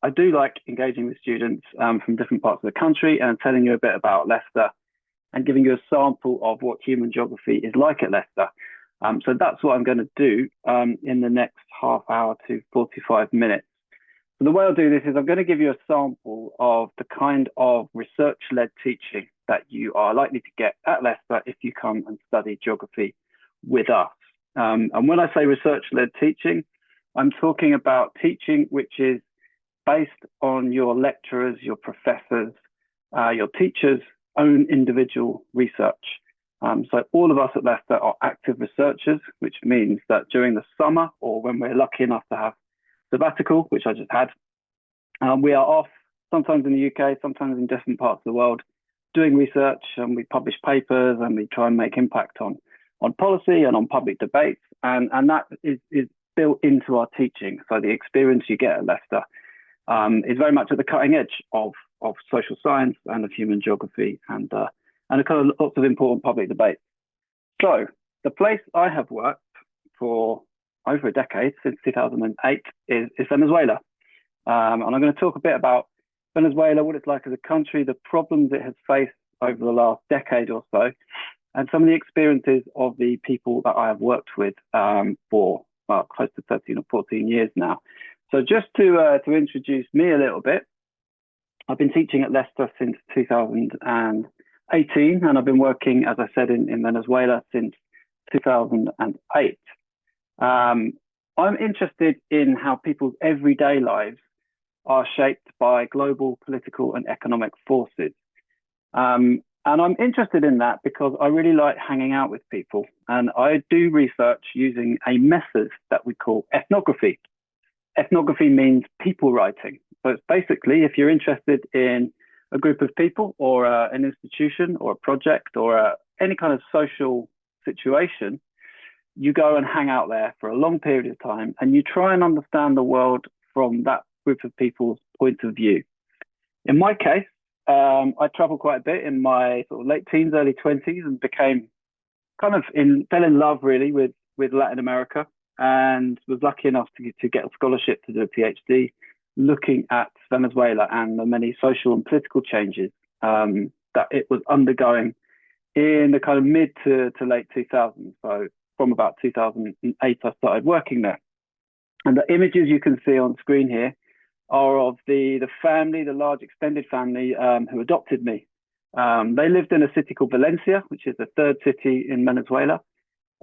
I do like engaging with students from different parts of the country and telling you a bit about Leicester and giving you a sample of what human geography is like at Leicester. So that's what I'm going to do in the next half hour to 45 minutes. So the way I'll do this is I'm going to give you a sample of the kind of research-led teaching that you are likely to get at Leicester if you come and study geography with us. And when I say research-led teaching, I'm talking about teaching which is based on your lecturers, your professors, your teachers' own individual research. So all of us at Leicester are active researchers, which means that during the summer or when we're lucky enough to have sabbatical, which I just had, we are off sometimes in the UK, sometimes in different parts of the world, doing research, and we publish papers and we try and make impact on policy and on public debates. And that is built into our teaching. So the experience you get at Leicester is very much at the cutting edge of social science and of human geography and a kind of lots of important public debates. So the place I have worked for over a decade, since 2008, is Venezuela. And I'm going to talk a bit about Venezuela, what it's like as a country, the problems it has faced over the last decade or so, and some of the experiences of the people that I have worked with for close to 13 or 14 years now. So just to introduce me a little bit, I've been teaching at Leicester since 2018, and I've been working, as I said, in Venezuela since 2008. I'm interested in how people's everyday lives are shaped by global political and economic forces. And I'm interested in that because I really like hanging out with people. And I do research using a method that we call ethnography. Ethnography means people writing. So it's basically, if you're interested in a group of people or an institution or a project or any kind of social situation, you go and hang out there for a long period of time and you try and understand the world from that group of people's point of view. In my case, I traveled quite a bit in my sort of late teens, early 20s, and became fell in love really with Latin America, and was lucky enough to get a scholarship to do a PhD looking at Venezuela and the many social and political changes that it was undergoing in the kind of mid to late 2000s. So from about 2008, I started working there. And the images you can see on screen here are of the family, the large extended family who adopted me. They lived in a city called Valencia, which is the third city in Venezuela,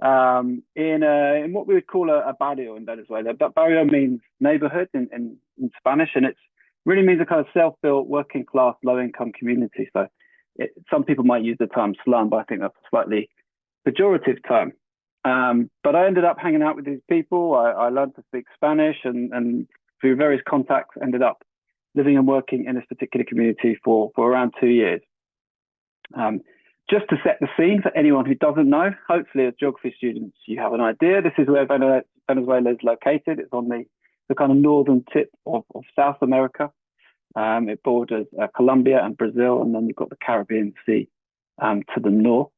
in what we would call a barrio in Venezuela. But barrio means neighborhood in Spanish, and it really means a kind of self-built, working class, low-income community. So some people might use the term slum, but I think that's a slightly pejorative term. But I ended up hanging out with these people. I learned to speak Spanish and through various contacts ended up living and working in this particular community for around 2 years. Just to set the scene for anyone who doesn't know, hopefully as geography students, you have an idea. This is where Venezuela is located. It's on the kind of northern tip of South America. It borders Colombia and Brazil, and then you've got the Caribbean Sea to the north.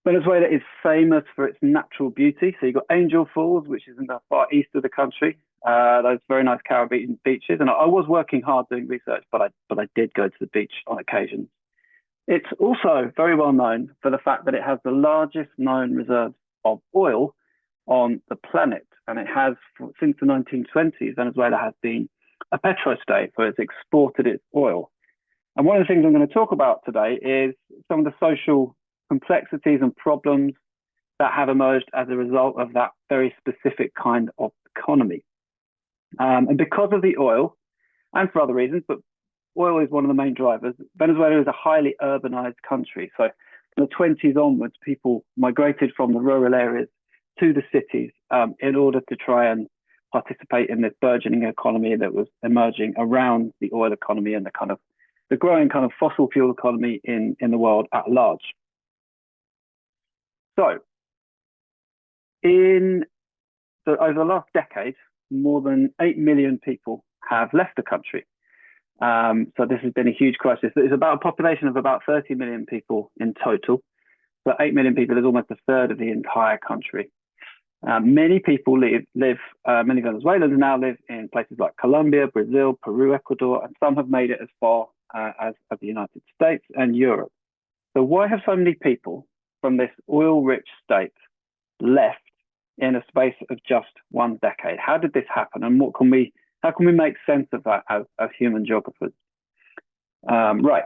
Venezuela is famous for its natural beauty. So you've got Angel Falls, which is in the far east of the country. Those very nice Caribbean beaches. And I was working hard doing research, but I did go to the beach on occasion. It's also very well known for the fact that it has the largest known reserves of oil on the planet. And it has, since the 1920s, Venezuela has been a petrostate, so it's exported its oil. And one of the things I'm going to talk about today is some of the social complexities and problems that have emerged as a result of that very specific kind of economy. And because of the oil, and for other reasons, but oil is one of the main drivers, Venezuela is a highly urbanized country. So from the 20s onwards, people migrated from the rural areas to the cities in order to try and participate in this burgeoning economy that was emerging around the oil economy and the growing kind of fossil fuel economy in the world at large. So over the last decade, more than 8 million people have left the country. So this has been a huge crisis. It's about a population of about 30 million people in total. But 8 million people is almost a third of the entire country. Many people many Venezuelans now live in places like Colombia, Brazil, Peru, Ecuador, and some have made it as far as the United States and Europe. So why have so many people from this oil-rich state left in a space of just one decade? How did this happen, and how can we make sense of that as human geographers? Right.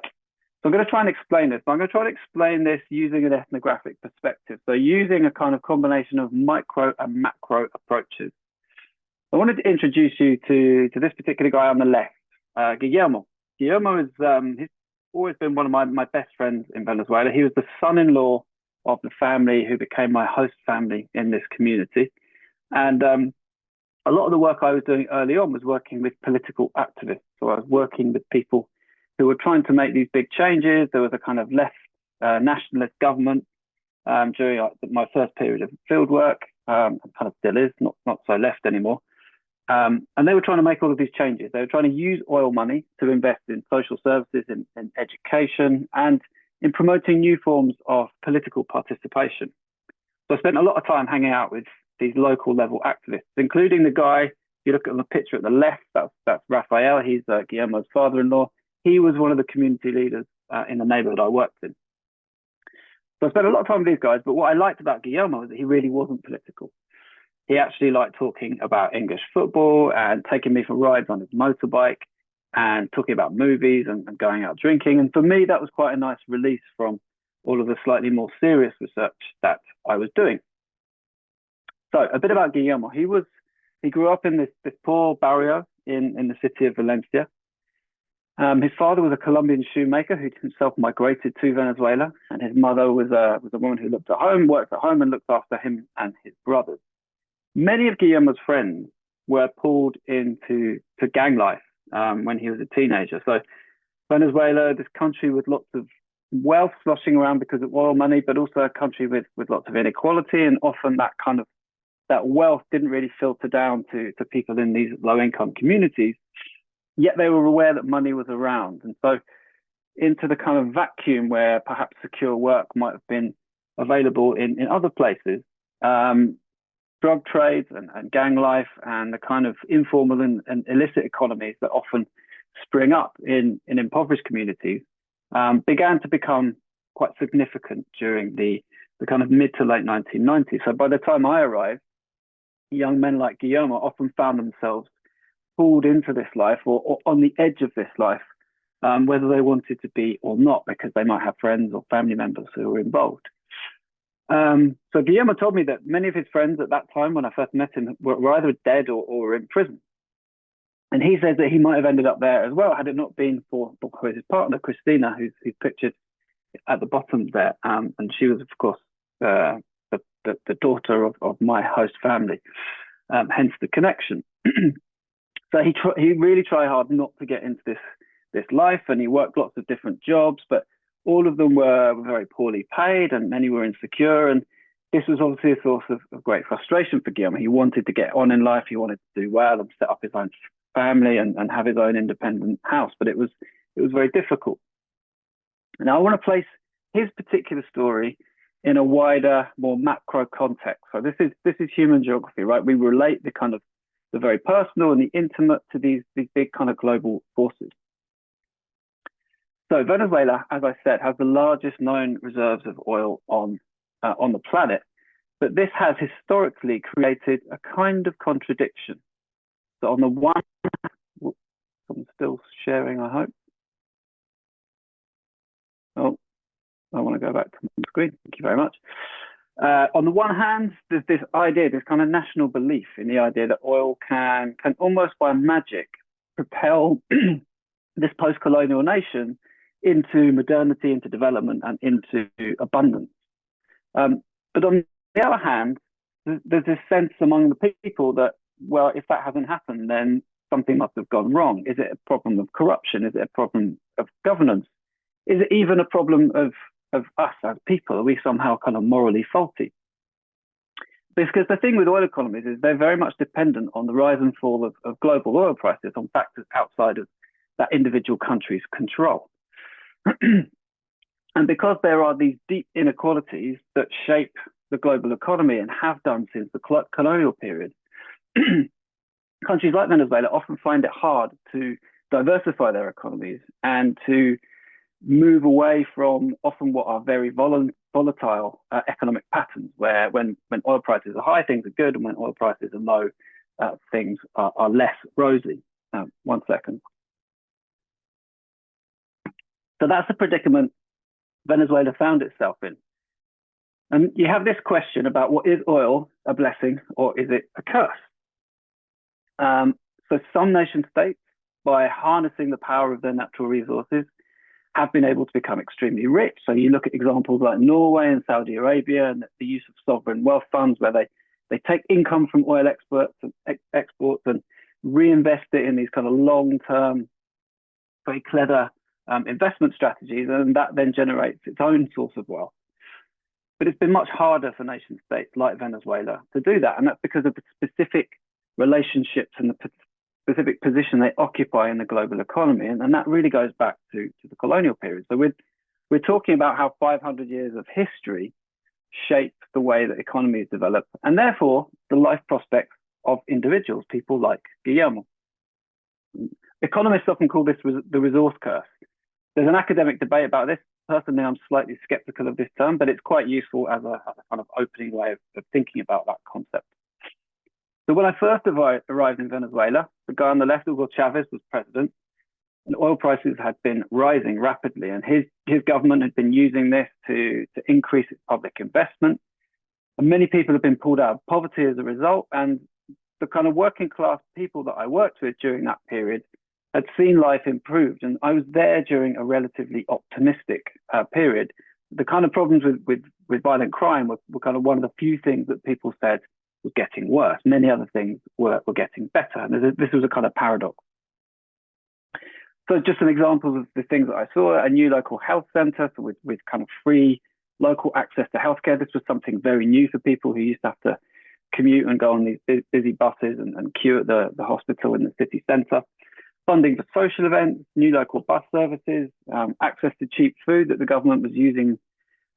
So I'm going to try and explain this. I'm going to try to explain this using an ethnographic perspective. So using a kind of combination of micro and macro approaches. I wanted to introduce you to this particular guy on the left, Guillermo. Guillermo is he's always been one of my best friends in Venezuela. He was the son-in-law of the family who became my host family in this community. And a lot of the work I was doing early on was working with political activists. So I was working with people who were trying to make these big changes. There was a kind of left nationalist government during my first period of field work, and kind of still is, not so left anymore. And they were trying to make all of these changes. They were trying to use oil money to invest in social services, in education, and in promoting new forms of political participation. So I spent a lot of time hanging out with these local level activists, including the guy, if you look at the picture at the left, that's Rafael. He's Guillermo's father-in-law. He was one of the community leaders in the neighborhood I worked in. So I spent a lot of time with these guys, but what I liked about Guillermo is that he really wasn't political. He actually liked talking about English football and taking me for rides on his motorbike and talking about movies and going out drinking. And for me, that was quite a nice release from all of the slightly more serious research that I was doing. So a bit about Guillermo. He grew up in this poor barrio in the city of Valencia. His father was a Colombian shoemaker who himself migrated to Venezuela, and his mother was a woman who worked at home and looked after him and his brothers. Many of Guillermo's friends were pulled into gang life when he was a teenager. So Venezuela, this country with lots of wealth sloshing around because of oil money, but also a country with lots of inequality, and often that wealth didn't really filter down to people in these low-income communities. Yet they were aware that money was around. And so into the kind of vacuum where perhaps secure work might have been available in other places, drug trades and gang life and the kind of informal and illicit economies that often spring up in impoverished communities began to become quite significant during the kind of mid to late 1990s. So by the time I arrived, young men like Guillermo often found themselves pulled into this life or on the edge of this life, whether they wanted to be or not, because they might have friends or family members who were involved. So Guillermo told me that many of his friends at that time, when I first met him, were either dead or in prison. And he says that he might have ended up there as well, had it not been for his partner, Christina, who's pictured at the bottom there. And she was, of course, the daughter of my host family, hence the connection. So he really tried hard not to get into this life, and he worked lots of different jobs, but all of them were very poorly paid, and many were insecure. And this was obviously a source of great frustration for Guillermo. He wanted to get on in life, he wanted to do well and set up his own family and have his own independent house, but it was very difficult. Now I want to place his particular story in a wider, more macro context. So this is human geography, right? We relate the very personal and the intimate to these big kind of global forces. So Venezuela, as I said, has the largest known reserves of oil on the planet, but this has historically created a kind of contradiction. So on the one, I'm still sharing, I hope. Oh, I want to go back to my screen. Thank you very much. On the one hand, there's this idea, this kind of national belief in the idea that oil can almost by magic propel this post-colonial nation into modernity, into development, and into abundance. But on the other hand, there's this sense among the people that, well, if that hasn't happened, then something must have gone wrong. Is it a problem of corruption? Is it a problem of governance? Is it even a problem of us as people? Are we somehow kind of morally faulty? Because the thing with oil economies is they're very much dependent on the rise and fall of global oil prices, on factors outside of that individual country's control. And because there are these deep inequalities that shape the global economy and have done since the colonial period, countries like Venezuela often find it hard to diversify their economies and to move away from often what are very volatile economic patterns, where when oil prices are high, things are good, and when oil prices are low, things are less rosy. 1 second. So that's the predicament Venezuela found itself in. And you have this question about, what is oil a blessing or is it a curse? So some nation states, by harnessing the power of their natural resources, have been able to become extremely rich. So you look at examples like Norway and Saudi Arabia and the use of sovereign wealth funds, where they take income from oil exports and reinvest it in these kind of long-term, very clever investment strategies, and that then generates its own source of wealth. But it's been much harder for nation states like Venezuela to do that, and that's because of the specific relationships and the specific position they occupy in the global economy, and that really goes back to the colonial period. So we're talking about how 500 years of history shape the way that economies develop, and therefore the life prospects of individuals, people like Guillermo. Economists often call this the resource curse. There's an academic debate about this. Personally, I'm slightly skeptical of this term, but it's quite useful as a kind of opening way of thinking about that concept. So when I first arrived in Venezuela, the guy on the left, Hugo Chavez, was president, and oil prices had been rising rapidly, and his government had been using this to increase its public investment. And many people have been pulled out of poverty as a result, and the kind of working class people that I worked with during that period had seen life improved, and I was there during a relatively optimistic period. The kind of problems with violent crime were kind of one of the few things that people said was getting worse. Many other things were getting better, and this was a kind of paradox. So just some examples of the things that I saw: a new local health center, so with kind of free local access to healthcare. This was something very new for people who used to have to commute and go on these busy buses and queue at the hospital in the city center. Funding for social events, new local bus services, access to cheap food that the government was using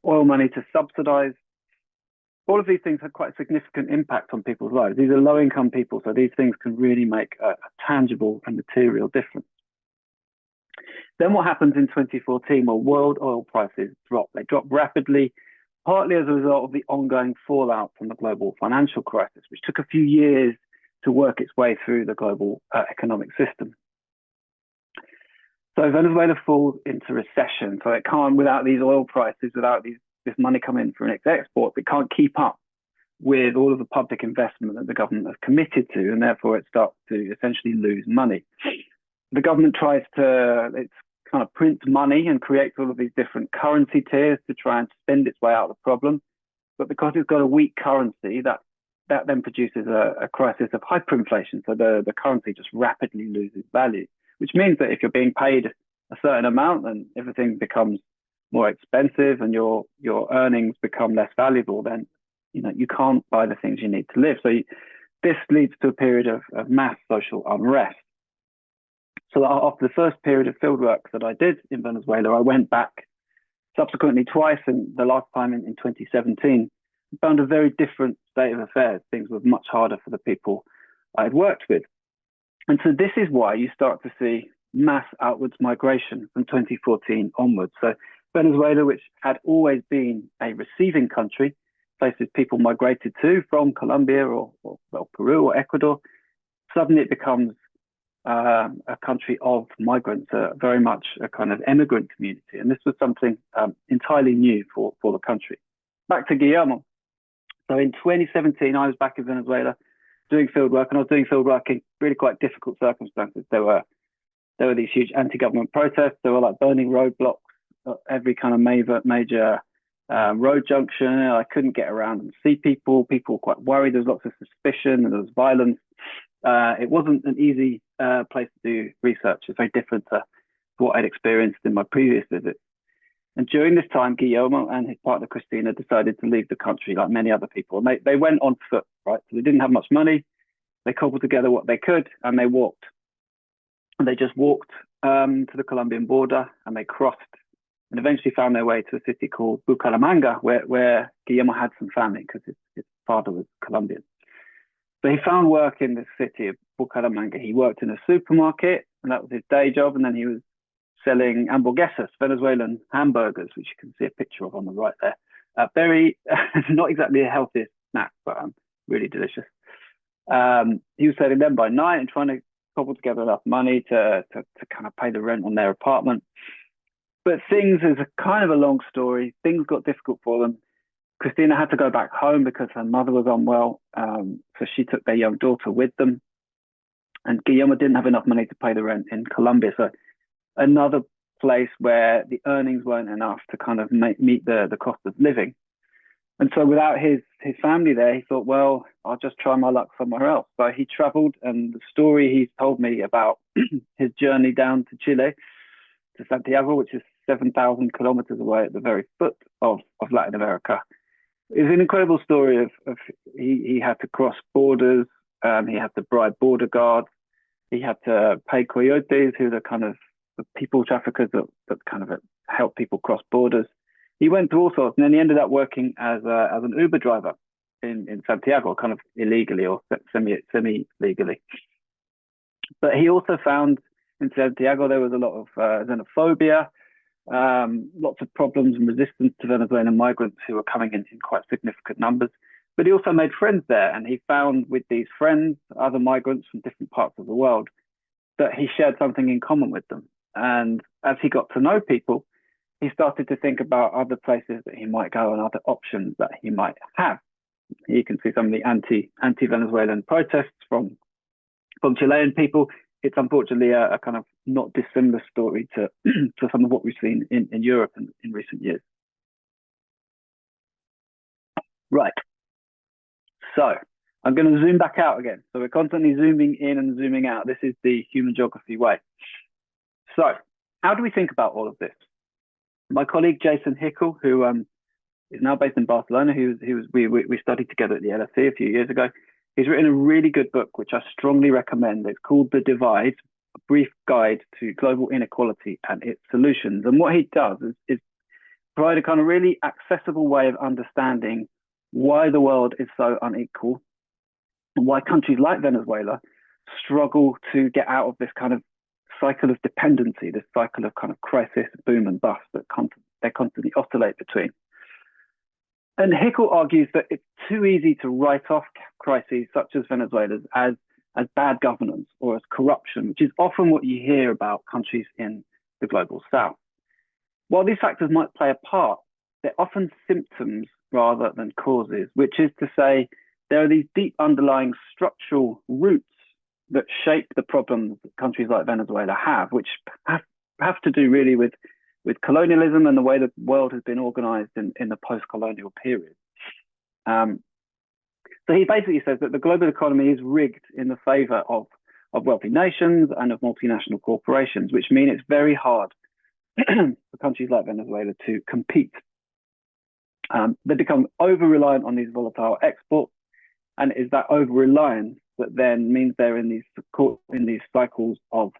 oil money to subsidize. All of these things had quite a significant impact on people's lives. These are low-income people, so these things can really make a tangible and material difference. Then what happens in 2014? Well, world oil prices drop. They drop rapidly, partly as a result of the ongoing fallout from the global financial crisis, which took a few years to work its way through the global economic system. So Venezuela falls into recession. So it can't, without these oil prices, without this money coming in from its exports, it can't keep up with all of the public investment that the government has committed to, and therefore it starts to essentially lose money. The government tries to kind of print money and creates all of these different currency tiers to try and spend its way out of the problem. But because it's got a weak currency, that then produces a crisis of hyperinflation. So the currency just rapidly loses value, which means that if you're being paid a certain amount, then everything becomes more expensive and your earnings become less valuable, then you can't buy the things you need to live. So this leads to a period of mass social unrest. So after the first period of fieldwork that I did in Venezuela, I went back subsequently twice, and the last time in 2017, found a very different state of affairs. Things were much harder for the people I had worked with. And so this is why you start to see mass outwards migration from 2014 onwards. So Venezuela, which had always been a receiving country, places people migrated to from Colombia or Peru or Ecuador, suddenly it becomes a country of migrants, very much a kind of immigrant community. And this was something entirely new for the country. Back to Guillermo. So in 2017, I was back in Venezuela doing field work, and I was doing field work in really quite difficult circumstances. There were these huge anti-government protests. There were like burning roadblocks at every kind of major road junction. I couldn't get around and see people. People were quite worried. There was lots of suspicion and there was violence. It wasn't an easy place to do research. It's very different to what I'd experienced in my previous visits. And during this time, Guillermo and his partner Cristina decided to leave the country like many other people. And they went on foot, right? So they didn't have much money. They cobbled together what they could and they walked. And they just walked to the Colombian border and they crossed and eventually found their way to a city called Bucaramanga, where Guillermo had some family because his father was Colombian. So he found work in the city of Bucaramanga. He worked in a supermarket, and that was his day job. And then he was selling hamburguesas, Venezuelan hamburgers, which you can see a picture of on the right there. Very, not exactly the healthiest snack, but really delicious. He was selling them by night and trying to cobble together enough money to kind of pay the rent on their apartment. But things is a kind of a long story. Things got difficult for them. Cristina had to go back home because her mother was unwell. So she took their young daughter with them. And Guillermo didn't have enough money to pay the rent in Colombia. So another place where the earnings weren't enough to kind of meet the cost of living. And so without his family there, he thought, well, I'll just try my luck somewhere else. So he traveled, and the story he's told me about his journey down to Chile, to Santiago, which is 7,000 kilometers away at the very foot of Latin America, is an incredible story of he had to cross borders, he had to bribe border guards, he had to pay coyotes, who are the kind of the people traffickers that kind of help people cross borders. He went through all sorts, and then he ended up working as an Uber driver in Santiago, kind of illegally or semi-legally. But he also found in Santiago there was a lot of xenophobia, lots of problems and resistance to Venezuelan migrants who were coming in quite significant numbers. But he also made friends there, and he found with these friends, other migrants from different parts of the world, that he shared something in common with them. And as he got to know people, he started to think about other places that he might go and other options that he might have. You can see some of the anti-Venezuelan protests from Chilean people. It's unfortunately a kind of not dissimilar story to some of what we've seen in Europe in recent years. Right. So I'm going to zoom back out again. So we're constantly zooming in and zooming out. This is the human geography way. So how do we think about all of this? My colleague Jason Hickel, who is now based in Barcelona, we studied together at the LSE a few years ago. He's written a really good book, which I strongly recommend. It's called The Divide, A Brief Guide to Global Inequality and Its Solutions. And what he does is provide a kind of really accessible way of understanding why the world is so unequal and why countries like Venezuela struggle to get out of this kind of cycle of dependency, this cycle of kind of crisis, boom and bust that they constantly oscillate between. And Hickel argues that it's too easy to write off crises such as Venezuela's as bad governance or as corruption, which is often what you hear about countries in the global south. While these factors might play a part, they're often symptoms rather than causes, which is to say there are these deep underlying structural roots that shape the problems that countries like Venezuela have, which have to do really with colonialism and the way the world has been organized in the post-colonial period. So he basically says that the global economy is rigged in the favor of wealthy nations and of multinational corporations, which mean it's very hard for countries like Venezuela to compete. They become over-reliant on these volatile exports, and it is that over-reliance that then means they're in these cycles of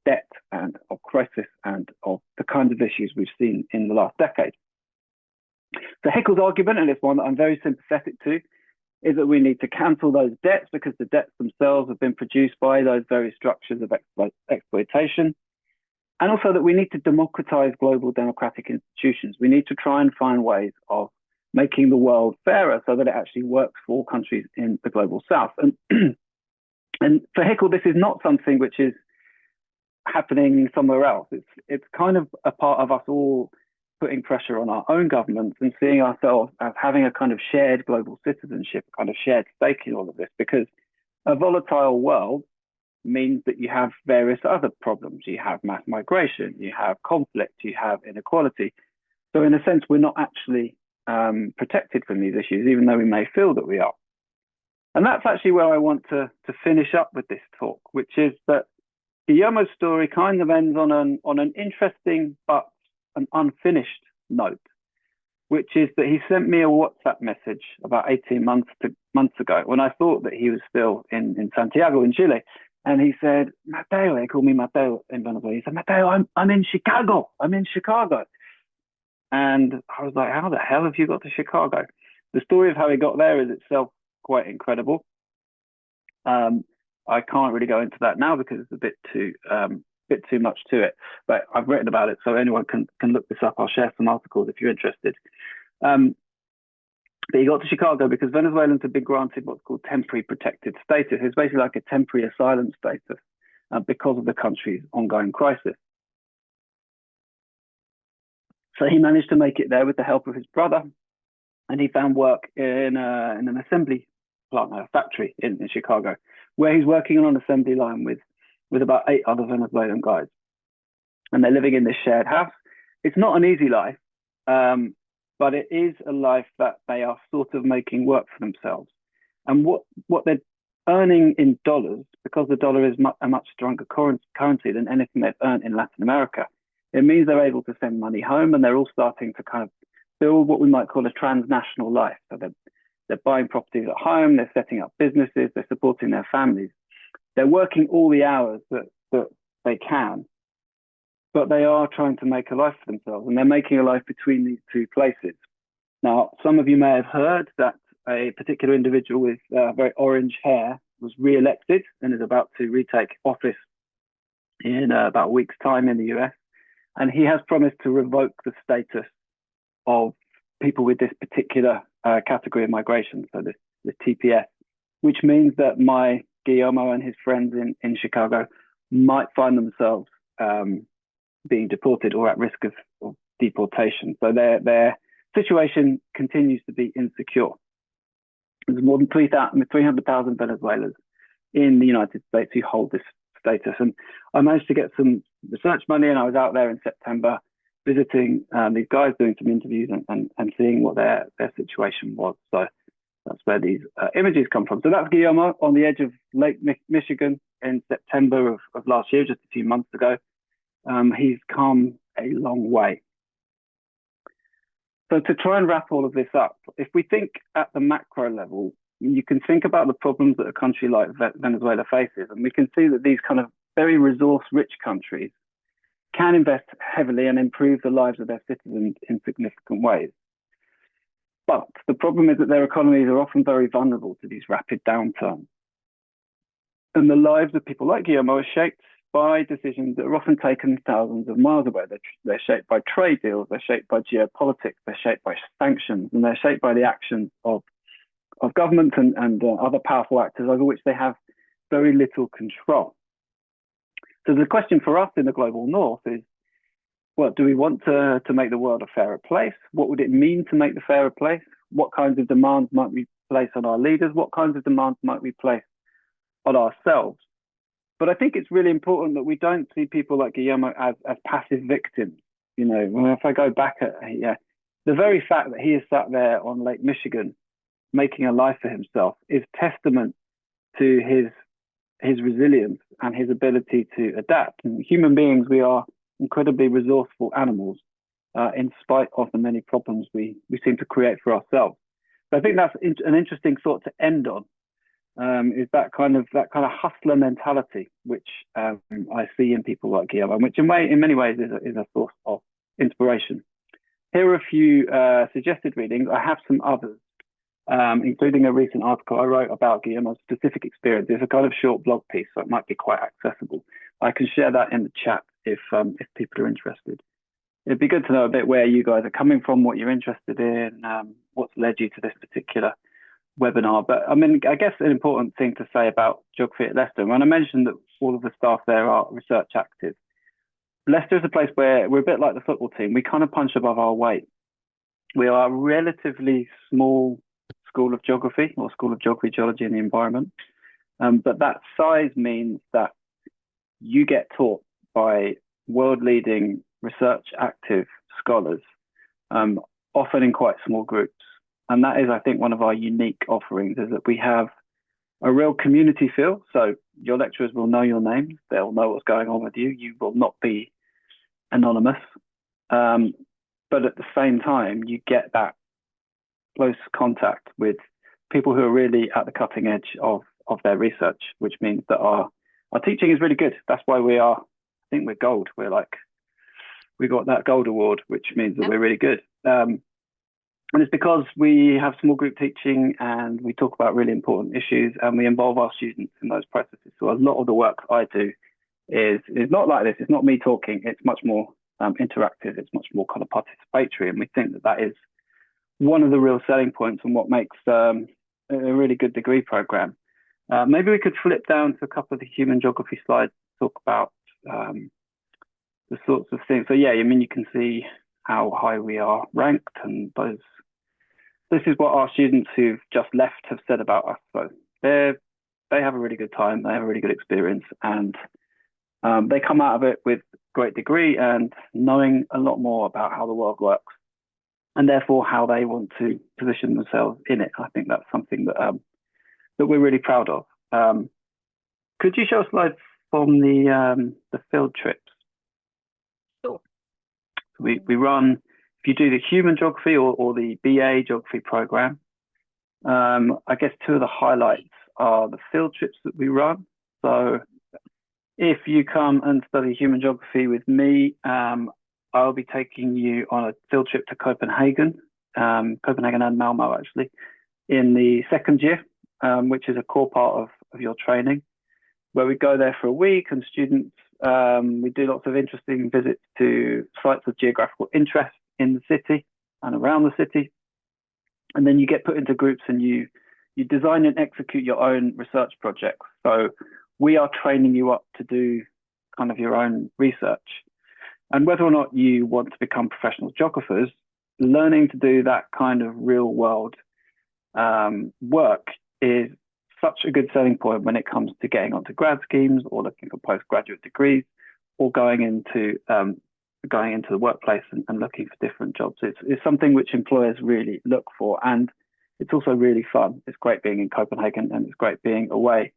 debt and of crisis and of the kinds of issues we've seen in the last decade. So Hickel's argument, and it's one that I'm very sympathetic to, is that we need to cancel those debts because the debts themselves have been produced by those very structures of exploitation. And also that we need to democratize global democratic institutions. We need to try and find ways of making the world fairer so that it actually works for all countries in the global south. And for Hickel, this is not something which is happening somewhere else. It's kind of a part of us all putting pressure on our own governments and seeing ourselves as having a kind of shared global citizenship, a kind of shared stake in all of this, because a volatile world means that you have various other problems. You have mass migration, you have conflict, you have inequality. So in a sense, we're not actually protected from these issues, even though we may feel that we are. And that's actually where I want to finish up with this talk, which is that Guillermo's story kind of ends on an interesting but an unfinished note, which is that he sent me a WhatsApp message about 18 months ago when I thought that he was still in Santiago in Chile. And he said, Mateo, they call me Mateo in Venezuela. He said, Mateo, I'm in Chicago. I'm in Chicago. And I was like, how the hell have you got to Chicago? The story of how he got there is itself quite incredible. I can't really go into that now because it's a bit too much to it. But I've written about it, so anyone can look this up. I'll share some articles if you're interested. Um, but he got to Chicago because Venezuelans have been granted what's called temporary protected status. It's basically like a temporary asylum status because of the country's ongoing crisis. So he managed to make it there with the help of his brother, and he found work in an assembly plant, a factory in Chicago, where he's working on an assembly line with about 8 other Venezuelan guys, and they're living in this shared house. It's not an easy life, but it is a life that they are sort of making work for themselves. And what they're earning in dollars, because the dollar is a much stronger currency than anything they've earned in Latin America, it means they're able to send money home, and they're all starting to kind of build what we might call a transnational life. So they're buying properties at home, they're setting up businesses, they're supporting their families. They're working all the hours that they can, but they are trying to make a life for themselves, and they're making a life between these two places. Now, some of you may have heard that a particular individual with very orange hair was re-elected and is about to retake office in about a week's time in the US. And he has promised to revoke the status of people with this particular category of migration, so this TPS, which means that my Guillermo and his friends in Chicago might find themselves being deported or at risk of deportation. So their situation continues to be insecure. There's more than 300,000 Venezuelans in the United States who hold this status. And I managed to get some research money, and I was out there in September visiting these guys, doing some interviews and seeing what their situation was. So that's where these images come from. So that's Guillermo on the edge of Lake Michigan in September of last year, just a few months ago. He's come a long way. So to try and wrap all of this up, if we think at the macro level, you can think about the problems that a country like Venezuela faces, and we can see that these kind of very resource-rich countries can invest heavily and improve the lives of their citizens in significant ways. But the problem is that their economies are often very vulnerable to these rapid downturns. And the lives of people like Guillermo are shaped by decisions that are often taken thousands of miles away. They're shaped by trade deals, they're shaped by geopolitics, they're shaped by sanctions, and they're shaped by the actions of government and other powerful actors over which they have very little control. So the question for us in the global north is, well, do we want to make the world a fairer place? What would it mean to make the fairer place? What kinds of demands might we place on our leaders? What kinds of demands might we place on ourselves? But I think it's really important that we don't see people like Guillermo as passive victims. You know, if I go back the very fact that he is sat there on Lake Michigan making a life for himself is testament to his resilience and his ability to adapt. And human beings, we are incredibly resourceful animals, in spite of the many problems we seem to create for ourselves. So I think that's an interesting thought to end on. Is that kind of hustler mentality, which I see in people like Guillermo, which in many ways is a source of inspiration. Here are a few suggested readings. I have some others, including a recent article I wrote about Guillermo's specific experience. It's a kind of short blog piece, so it might be quite accessible. I can share that in the chat if people are interested. It'd be good to know a bit where you guys are coming from, what you're interested in, what's led you to this particular webinar. But I mean, I guess an important thing to say about geography at Leicester, when I mentioned that all of the staff there are research active, Leicester is a place where we're a bit like the football team. We kind of punch above our weight. We are a relatively small school of geography, or school of geography, geology and the environment. But that size means that you get taught by world-leading research active scholars, often in quite small groups. And that is, I think, one of our unique offerings, is that we have a real community feel. So your lecturers will know your name. They'll know what's going on with you. You will not be anonymous. But at the same time, you get that close contact with people who are really at the cutting edge of their research, which means that our teaching is really good. That's why I think we're gold. we got that gold award, which means that we're really good. And it's because we have small group teaching and we talk about really important issues and we involve our students in those processes. So a lot of the work I do is not like this. It's not me talking. It's much more interactive. It's much more kind of participatory. And we think that that is one of the real selling points and what makes a really good degree program. Maybe we could flip down to a couple of the human geography slides, talk about the sorts of things. So yeah, I mean, you can see how high we are ranked, and this is what our students who've just left have said about us. So they have a really good time, they have a really good experience, and they come out of it with great degree and knowing a lot more about how the world works, and therefore how they want to position themselves in it. I think that's something that that we're really proud of. Could you show a slide from the field trips? Sure. We run, if you do the human geography or the BA geography program, I guess two of the highlights are the field trips that we run. So if you come and study human geography with me, I'll be taking you on a field trip to Copenhagen, Copenhagen and Malmo actually, in the second year, which is a core part of your training, where we go there for a week and students, we do lots of interesting visits to sites of geographical interest in the city and around the city. And then you get put into groups and you design and execute your own research projects. So we are training you up to do kind of your own research. And whether or not you want to become professional geographers, learning to do that kind of real world work is such a good selling point when it comes to getting onto grad schemes or looking for postgraduate degrees or going into the workplace and looking for different jobs. It's something which employers really look for, and it's also really fun. It's great being in Copenhagen and it's great being away.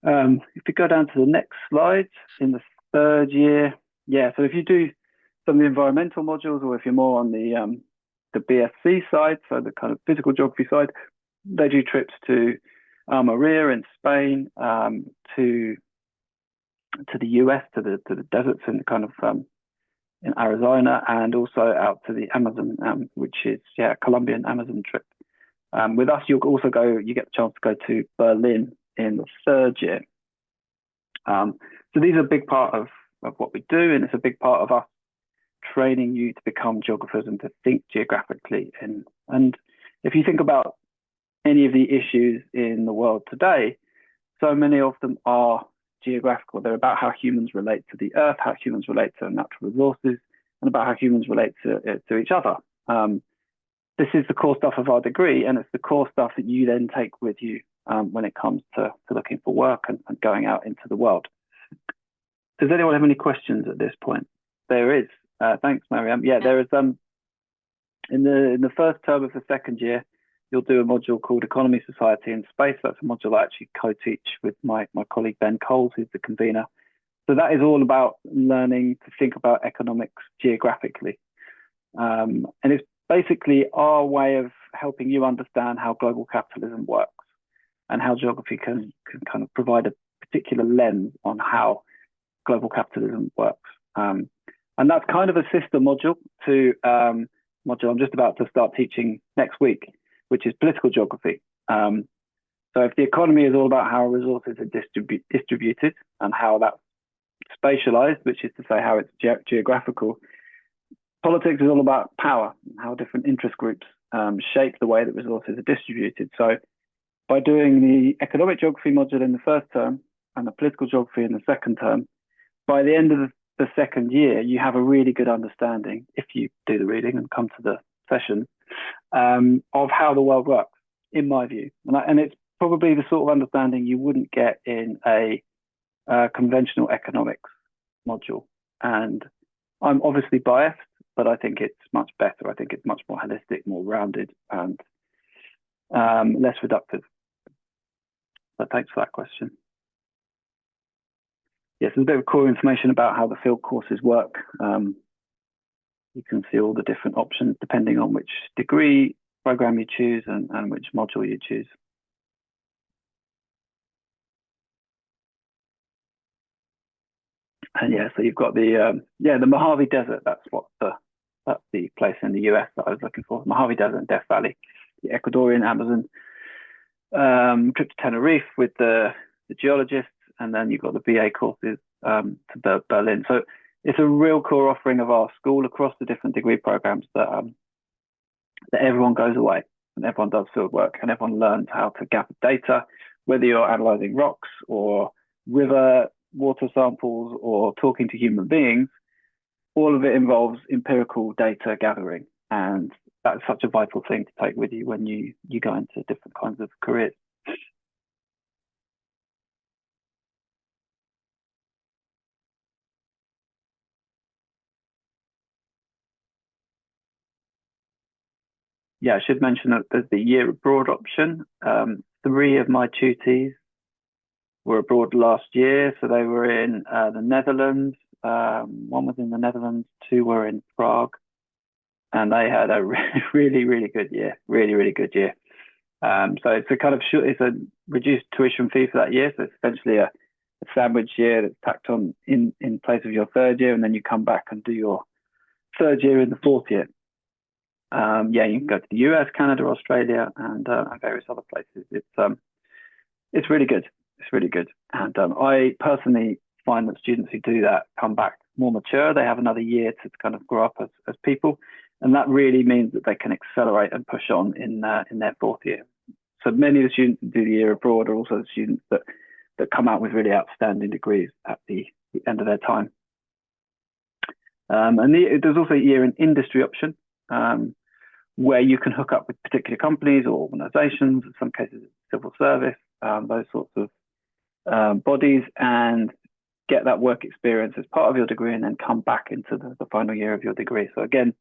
If you go down to the next slide, in the third year, yeah, so if you do some of the environmental modules, or if you're more on the BSc side, so the kind of physical geography side, they do trips to Almeria in Spain, to the US, to the deserts in kind of in Arizona, and also out to the Amazon, which is Colombian Amazon trip. With us, you get the chance to go to Berlin in the third year. So these are a big part of what we do, and it's a big part of us training you to become geographers and to think geographically. And if you think about any of the issues in the world today, so many of them are geographical. They're about how humans relate to the earth, how humans relate to natural resources, and about how humans relate to each other. This is the core stuff of our degree, and it's the core stuff that you then take with you when it comes to looking for work and going out into the world. Does anyone have any questions at this point? There is. Thanks, Mariam. Yeah, there is. In the first term of the second year, you'll do a module called Economy, Society and Space. That's a module I actually co-teach with my colleague Ben Coles, who's the convener. So that is all about learning to think about economics geographically. And it's basically our way of helping you understand how global capitalism works and how geography can kind of provide a particular lens on how global capitalism works. And that's kind of a sister module to module I'm just about to start teaching next week, which is political geography. So if the economy is all about how resources are distributed and how that's spatialized, which is to say how it's geographical, politics is all about power and how different interest groups shape the way that resources are distributed. So by doing the economic geography module in the first term and the political geography in the second term, by the end of the second year, you have a really good understanding, if you do the reading and come to the session, of how the world works, in my view. And it's probably the sort of understanding you wouldn't get in a conventional economics module. And I'm obviously biased, but I think it's much better. I think it's much more holistic, more rounded, and less reductive. So thanks for that question. Yes, there's a bit of core information about how the field courses work. You can see all the different options depending on which degree program you choose and which module you choose. And yeah, so you've got the Mojave Desert. That's the place in the US that I was looking for. Mojave Desert and Death Valley, the Ecuadorian Amazon. Trip to Tenerife with the geologists, and then you've got the BA courses to Berlin. So it's a real core offering of our school across the different degree programs that everyone goes away and everyone does field work and everyone learns how to gather data, whether you're analyzing rocks or river water samples or talking to human beings. All of it involves empirical data gathering, and that's such a vital thing to take with you when you go into different kinds of careers. Yeah, I should mention that there's the year abroad option. 3 of my tutees were abroad last year, so they were in the Netherlands. 1 was in the Netherlands, 2 were in Prague, and they had a really, really good year. Really, really good year. So it's it's a reduced tuition fee for that year. So it's essentially a sandwich year that's tacked on in place of your 3rd year, and then you come back and do your 3rd year in the 4th year. Yeah, you can go to the US, Canada, Australia, and various other places. It's really good. It's really good. And I personally find that students who do that come back more mature. They have another year to kind of grow up as people, and that really means that they can accelerate and push on in their 4th year. So many of the students who do the year abroad are also the students that come out with really outstanding degrees at the end of their time. And there's also a year in industry option, where you can hook up with particular companies or organizations, in some cases civil service, those sorts of bodies, and get that work experience as part of your degree and then come back into the final year of your degree. So again,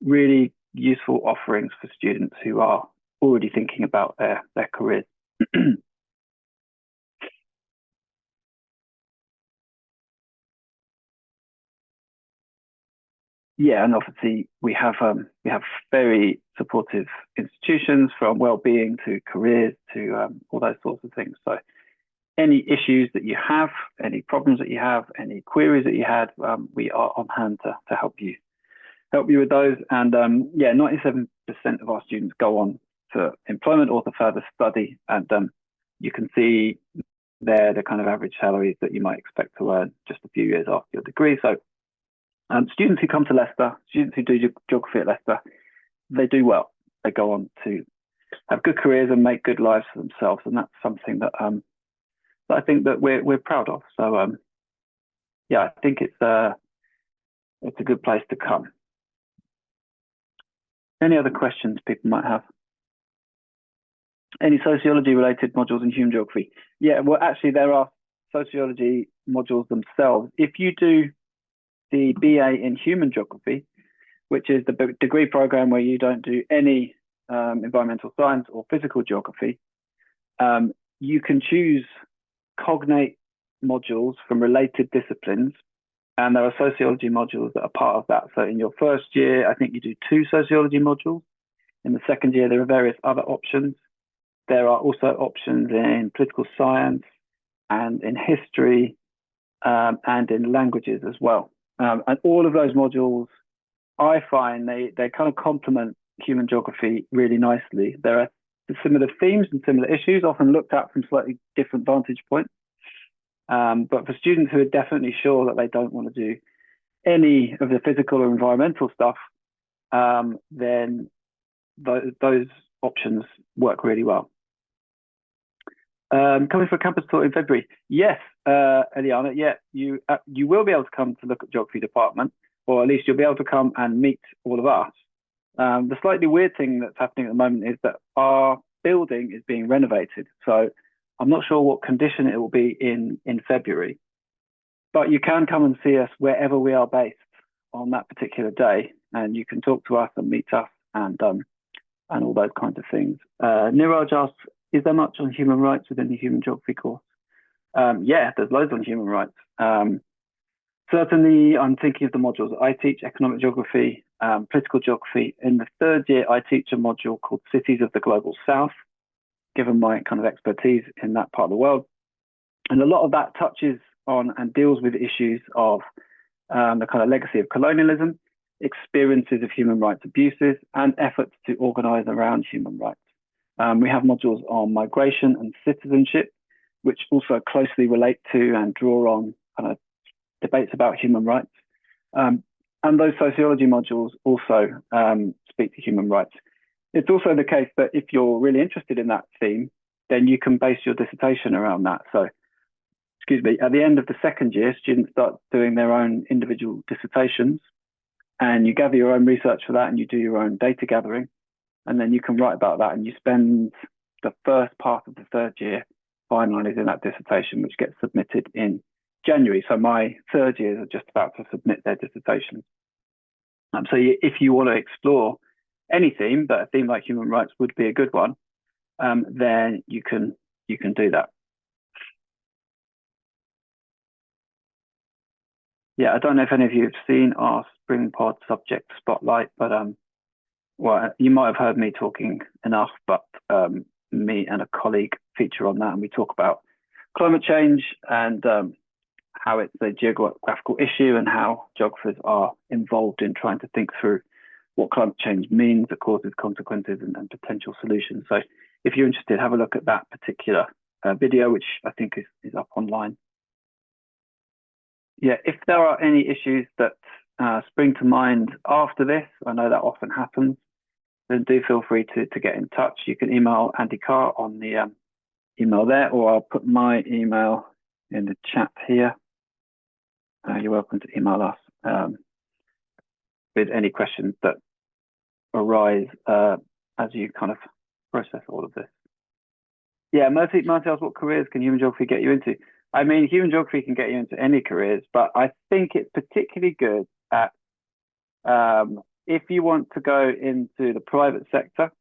really useful offerings for students who are already thinking about their careers. Yeah, and obviously we have very supportive institutions, from well-being to careers to all those sorts of things. So any issues that you have, any problems that you have, any queries that you had, we are on hand to help you with those. And yeah, 97% of our students go on to employment or to further study, and you can see there the kind of average salaries that you might expect to earn just a few years after your degree. So students who come to Leicester, students who do geography at Leicester, they do well. They go on to have good careers and make good lives for themselves, and that's something that I think that we're proud of. So yeah, I think it's a good place to come. Any other questions people might have? Any sociology related modules in human geography? Yeah, well, actually there are sociology modules themselves. If you do the BA in human geography, which is the degree program where you don't do any environmental science or physical geography, you can choose cognate modules from related disciplines, and there are sociology modules that are part of that. So in your 1st year, I think you do 2 sociology modules. In the 2nd year, there are various other options. There are also options in political science and in history and in languages as well. And all of those modules, I find they kind of complement human geography really nicely. There are similar themes and similar issues, often looked at from slightly different vantage points. But for students who are definitely sure that they don't want to do any of the physical or environmental stuff, then those options work really well. Coming for a campus tour in February. Yes, Eliana, yeah, you will be able to come to look at geography department, or at least you'll be able to come and meet all of us. The slightly weird thing that's happening at the moment is that our building is being renovated. So I'm not sure what condition it will be in February, but you can come and see us wherever we are based on that particular day, and you can talk to us and meet us and all those kinds of things. Niraj asks, is there much on human rights within the human geography course? Yeah, there's loads on human rights. Certainly, I'm thinking of the modules. I teach economic geography, political geography. In the 3rd year, I teach a module called Cities of the Global South, given my kind of expertise in that part of the world. And a lot of that touches on and deals with issues of the kind of legacy of colonialism, experiences of human rights abuses, and efforts to organize around human rights. We have modules on migration and citizenship, which also closely relate to and draw on kind of debates about human rights. And those sociology modules also speak to human rights. It's also the case that if you're really interested in that theme, then you can base your dissertation around that. So, at the end of the second year, students start doing their own individual dissertations, and you gather your own research for that, and you do your own data gathering, and then you can write about that, and you spend the first part of the third year finalizing that dissertation, which gets submitted in January. So my third years are just about to submit their dissertations. So if you want to explore any theme, but a theme like human rights would be a good one, then you can do that. Yeah, I don't know if any of you have seen our SpringPod subject spotlight, but well, you might have heard me talking enough, but me and a colleague feature on that, and we talk about climate change and how it's a geographical issue and how geographers are involved in trying to think through what climate change means, the causes, consequences, and potential solutions. So if you're interested, have a look at that particular video, which I think is up online. Yeah, if there are any issues that spring to mind after this, I know that often happens, then do feel free to get in touch. You can email Andy Carr on the email there, or I'll put my email in the chat here. You're welcome to email us with any questions that arise as you kind of process all of this. Yeah, Mercy asks, what careers can human geography get you into? I mean, human geography can get you into any careers, but I think it's particularly good at if you want to go into the private sector,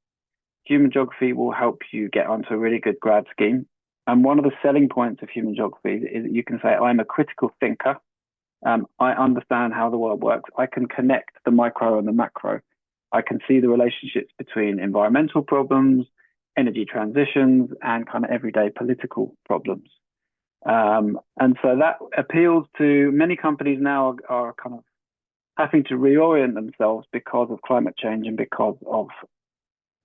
human geography will help you get onto a really good grad scheme. And one of the selling points of human geography is that you can say, I'm a critical thinker. I understand how the world works. I can connect the micro and the macro. I can see the relationships between environmental problems, energy transitions, and kind of everyday political problems. And so that appeals to many companies now are kind of having to reorient themselves because of climate change and because of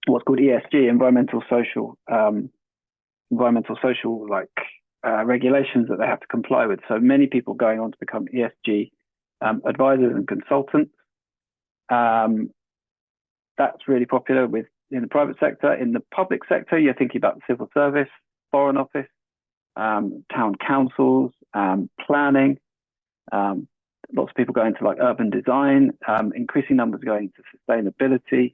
what's called ESG, environmental social regulations that they have to comply with. So many people going on to become ESG advisors and consultants. That's really popular in the private sector. In the public sector, you're thinking about the civil service, foreign office, town councils, planning. Lots of people going to like urban design, increasing numbers going to sustainability.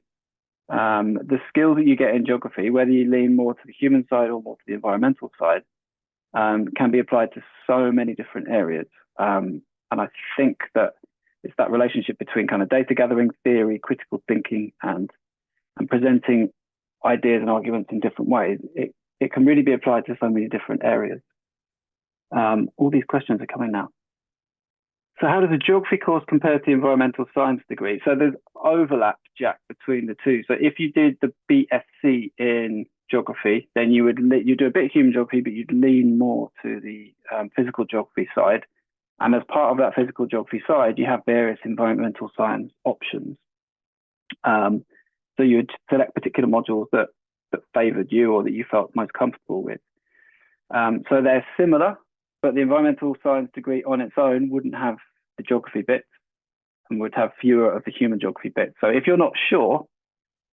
The skills that you get in geography, whether you lean more to the human side or more to the environmental side, can be applied to so many different areas. And I think that it's that relationship between kind of data gathering, theory, critical thinking, and presenting ideas and arguments in different ways. It can really be applied to so many different areas. All these questions are coming now. So how does a geography course compare to the environmental science degree? So there's overlap, Jack, between the two. So if you did the BSc in geography, then you'd do a bit of human geography, but you'd lean more to the physical geography side. And as part of that physical geography side, you have various environmental science options. So you would select particular modules that favored you or that you felt most comfortable with. So they're similar, but the environmental science degree on its own wouldn't have the geography bits and would have fewer of the human geography bits. So if you're not sure,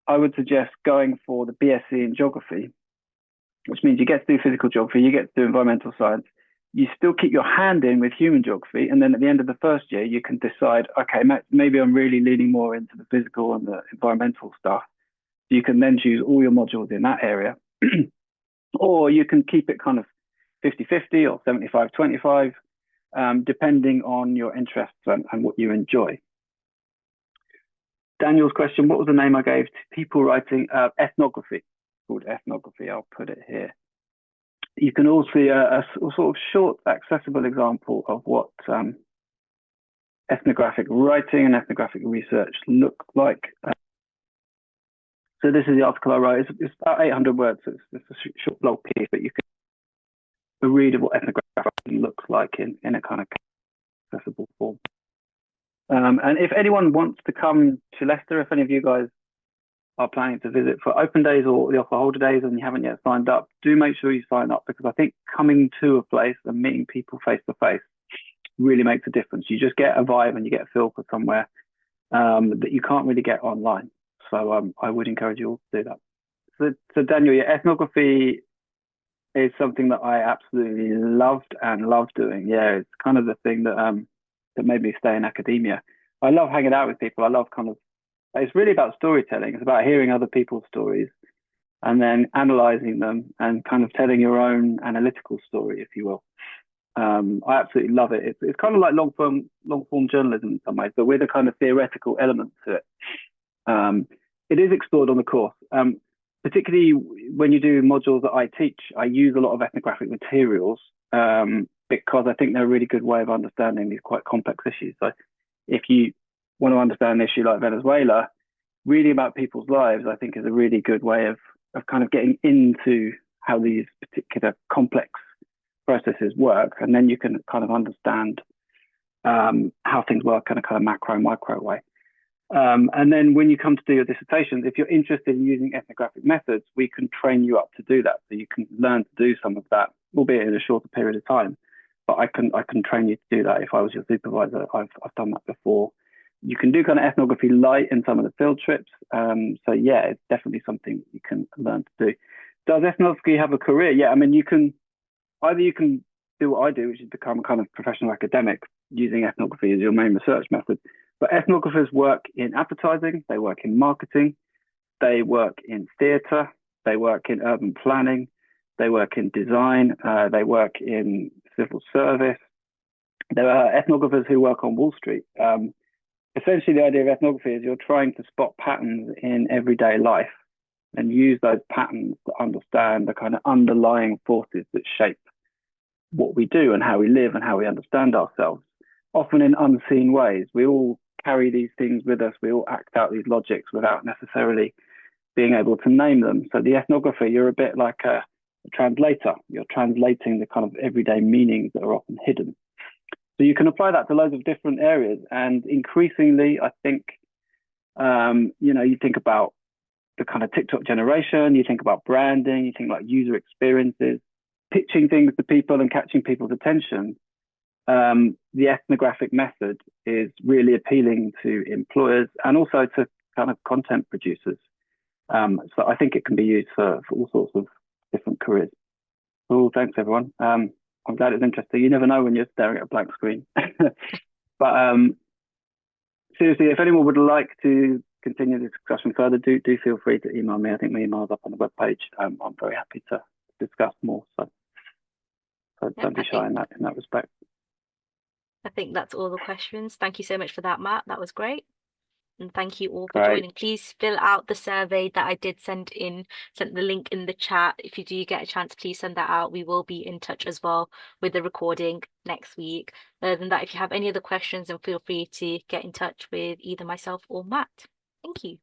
I would suggest going for the BSc in geography, which means you get to do physical geography, you get to do environmental science, you still keep your hand in with human geography, and then at the end of the first year, you can decide, okay, maybe I'm really leaning more into the physical and the environmental stuff. You can then choose all your modules in that area, or you can keep it kind of 50-50 or 75-25, depending on your interests and what you enjoy. Daniel's question, what was the name I gave to people writing ethnography? Called ethnography, I'll put it here. You can all see a sort of short, accessible example of what ethnographic writing and ethnographic research look like. So this is the article I wrote. It's about 800 words, so it's a short blog piece, but you can read what ethnographic looks like in a kind of accessible form. And if anyone wants to come to Leicester, if any of you guys are planning to visit for open days or the offer holder days and you haven't yet signed up, do make sure you sign up, because I think coming to a place and meeting people face to face really makes a difference. You just get a vibe and you get a feel for somewhere that you can't really get online. So I would encourage you all to do that. So Daniel, your ethnography is something that I absolutely loved and love doing. Yeah, it's kind of the thing that made me stay in academia. I love hanging out with people. I love it's really about storytelling. It's about hearing other people's stories and then analyzing them and kind of telling your own analytical story, if you will. I absolutely love it. It's kind of like long form journalism in some ways, but with a kind of theoretical element to it. It is explored on the course, particularly when you do modules that I teach. I use a lot of ethnographic materials because I think they're a really good way of understanding these quite complex issues. So if you want to understand an issue like Venezuela, reading about people's lives, I think, is a really good way of kind of getting into how these particular complex processes work, and then you can kind of understand how things work in a kind of macro micro way. And then when you come to do your dissertations, if you're interested in using ethnographic methods, we can train you up to do that. So you can learn to do some of that, albeit in a shorter period of time. But I can train you to do that if I was your supervisor. I've done that before. You can do kind of ethnography light in some of the field trips. So yeah, it's definitely something you can learn to do. Does ethnography have a career? Yeah, I mean, you can do what I do, which is become a kind of professional academic using ethnography as your main research method. But ethnographers work in advertising, they work in marketing, they work in theatre, they work in urban planning, they work in design, they work in civil service. There are ethnographers who work on Wall Street. Essentially, the idea of ethnography is you're trying to spot patterns in everyday life and use those patterns to understand the kind of underlying forces that shape what we do and how we live and how we understand ourselves, often in unseen ways. We all carry these things with us. We all act out these logics without necessarily being able to name them. So the ethnographer, you're a bit like a translator. You're translating the kind of everyday meanings that are often hidden. So you can apply that to loads of different areas. And increasingly, I think, you think about the kind of TikTok generation, you think about branding, you think like user experiences, pitching things to people and catching people's attention. The ethnographic method is really appealing to employers and also to kind of content producers. So I think it can be used for all sorts of different careers. Oh, thanks everyone. I'm glad it's interesting. You never know when you're staring at a blank screen. But seriously, if anyone would like to continue the discussion further, do feel free to email me. I think my email's up on the webpage. I'm very happy to discuss more. So don't be shy in that respect. I think that's all the questions. Thank you so much for that, Matt. That was great. And thank you all for joining. Please fill out the survey that I did send the link in the chat. If you do get a chance, please send that out. We will be in touch as well with the recording next week. Other than that, if you have any other questions, then feel free to get in touch with either myself or Matt. Thank you.